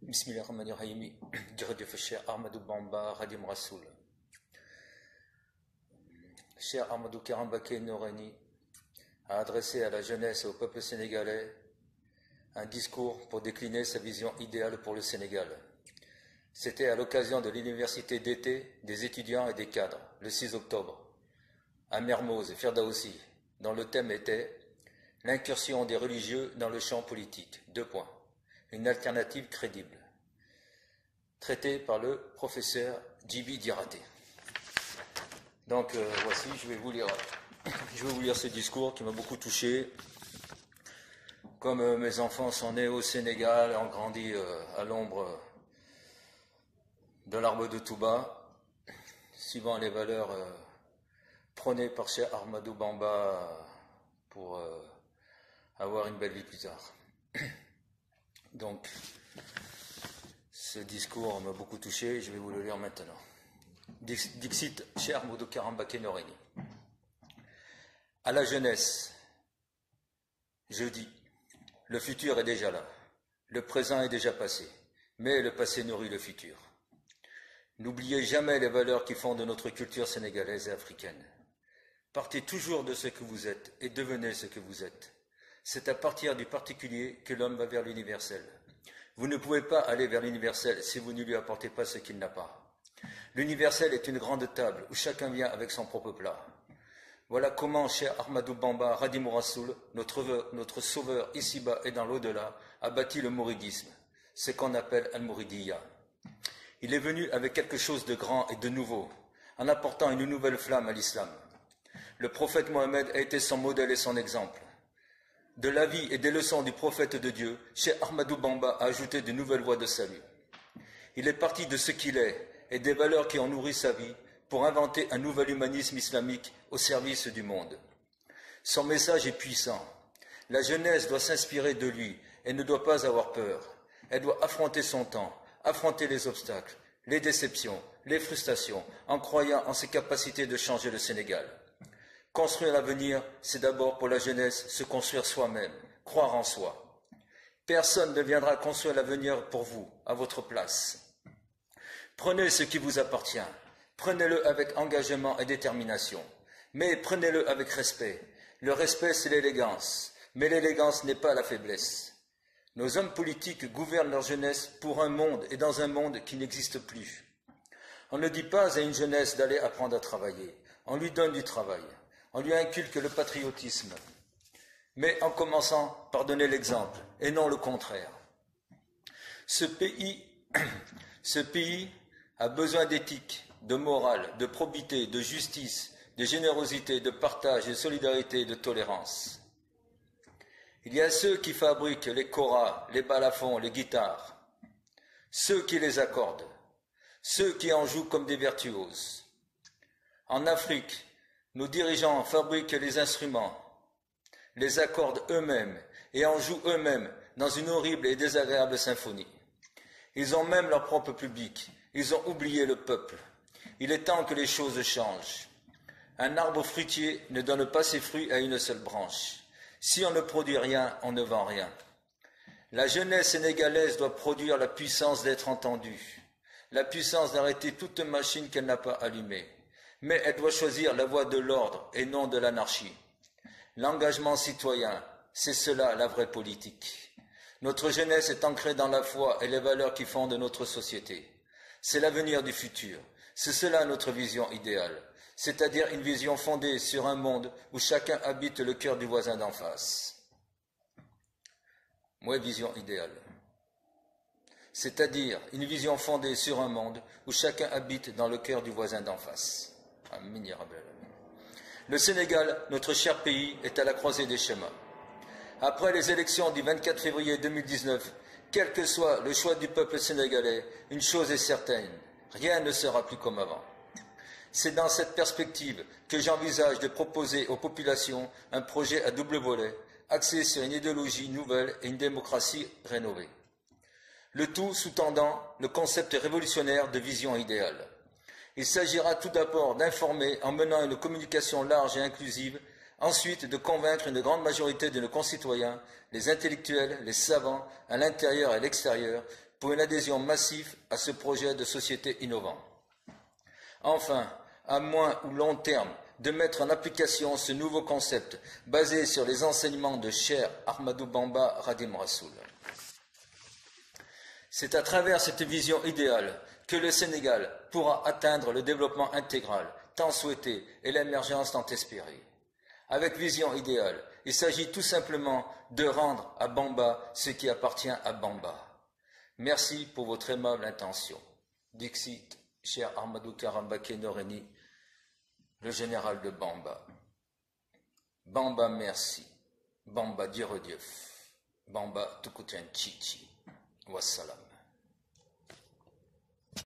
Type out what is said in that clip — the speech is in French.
Bismillahirrahmanirrahim. Cher Ahmadou Bamba, Radim Rassoul. Cher Ahmadou Karambake Noreni a adressé à la jeunesse et au peuple sénégalais un discours pour décliner sa vision idéale pour le Sénégal. C'était à l'occasion de l'université d'été des étudiants et des cadres, le 6 octobre, à Mermoz, Ferdaoussi, dont le thème était « L'incursion des religieux dans le champ politique ». 2 points. Une alternative crédible. Traité par le professeur Djibi Diaraté. Donc voici, je vais vous lire ce discours qui m'a beaucoup touché. Comme mes enfants sont nés au Sénégal et ont grandi à l'ombre de l'arbre de Touba, suivant les valeurs prônées par Cheikh Ahmadou Bamba pour avoir une belle vie plus tard. Donc, ce discours m'a beaucoup touché, je vais vous le lire maintenant. Dixit, cher Ahmadou Karambake Noreni. À la jeunesse, je dis, le futur est déjà là, le présent est déjà passé, mais le passé nourrit le futur. N'oubliez jamais les valeurs qui fondent notre culture sénégalaise et africaine. Partez toujours de ce que vous êtes et devenez ce que vous êtes. C'est à partir du particulier que l'homme va vers l'universel. Vous ne pouvez pas aller vers l'universel si vous ne lui apportez pas ce qu'il n'a pas. L'universel est une grande table où chacun vient avec son propre plat. Voilà comment Cheikh Ahmadou Bamba, Radim Rassoul, notre sauveur ici-bas et dans l'au-delà, a bâti le mouridisme, ce qu'on appelle Al-Mouridiyya. Il est venu avec quelque chose de grand et de nouveau, en apportant une nouvelle flamme à l'islam. Le prophète Mohammed a été son modèle et son exemple. De la vie et des leçons du prophète de Dieu, Cheikh Ahmadou Bamba a ajouté de nouvelles voies de salut. Il est parti de ce qu'il est et des valeurs qui ont nourri sa vie pour inventer un nouvel humanisme islamique au service du monde. Son message est puissant. La jeunesse doit s'inspirer de lui et ne doit pas avoir peur. Elle doit affronter son temps, affronter les obstacles, les déceptions, les frustrations, en croyant en ses capacités de changer le Sénégal. Construire l'avenir, c'est d'abord pour la jeunesse se construire soi-même, croire en soi. Personne ne viendra construire l'avenir pour vous, à votre place. Prenez ce qui vous appartient, prenez-le avec engagement et détermination, mais prenez-le avec respect. Le respect, c'est l'élégance, mais l'élégance n'est pas la faiblesse. Nos hommes politiques gouvernent leur jeunesse pour un monde et dans un monde qui n'existe plus. On ne dit pas à une jeunesse d'aller apprendre à travailler, on lui donne du travail. On lui inculque le patriotisme, mais en commençant par donner l'exemple, et non le contraire. Ce pays a besoin d'éthique, de morale, de probité, de justice, de générosité, de partage, de solidarité, de tolérance. Il y a ceux qui fabriquent les koras, les balafons, les guitares, ceux qui les accordent, ceux qui en jouent comme des virtuoses. En Afrique, nos dirigeants fabriquent les instruments, les accordent eux-mêmes et en jouent eux-mêmes dans une horrible et désagréable symphonie. Ils ont même leur propre public, ils ont oublié le peuple. Il est temps que les choses changent. Un arbre fruitier ne donne pas ses fruits à une seule branche. Si on ne produit rien, on ne vend rien. La jeunesse sénégalaise doit produire la puissance d'être entendue, la puissance d'arrêter toute machine qu'elle n'a pas allumée. Mais elle doit choisir la voie de l'ordre et non de l'anarchie. L'engagement citoyen, c'est cela la vraie politique. Notre jeunesse est ancrée dans la foi et les valeurs qui fondent notre société. C'est l'avenir du futur. C'est cela notre vision idéale, c'est-à-dire une vision fondée sur un monde où chacun habite le cœur du voisin d'en face. Moi, vision idéale. C'est-à-dire une vision fondée sur un monde où chacun habite dans le cœur du voisin d'en face. Le Sénégal, notre cher pays, est à la croisée des chemins. Après les élections du 24 février 2019, quel que soit le choix du peuple sénégalais, une chose est certaine, rien ne sera plus comme avant. C'est dans cette perspective que j'envisage de proposer aux populations un projet à double volet, axé sur une idéologie nouvelle et une démocratie rénovée. Le tout sous-tendant le concept révolutionnaire de vision idéale. Il s'agira tout d'abord d'informer en menant une communication large et inclusive, ensuite de convaincre une grande majorité de nos concitoyens, les intellectuels, les savants, à l'intérieur et à l'extérieur, pour une adhésion massive à ce projet de société innovant. Enfin, à moins ou long terme, de mettre en application ce nouveau concept basé sur les enseignements de Cheikh Ahmadou Bamba Khadim Rassoul. C'est à travers cette vision idéale que le Sénégal pourra atteindre le développement intégral tant souhaité et l'émergence tant espérée. Avec vision idéale, il s'agit tout simplement de rendre à Bamba ce qui appartient à Bamba. Merci pour votre aimable intention. Dixit, cher Ahmadou Karambake Noreni, le général de Bamba. Bamba merci. Bamba Dieu. Bamba Tukuten Chichi. Wassalam.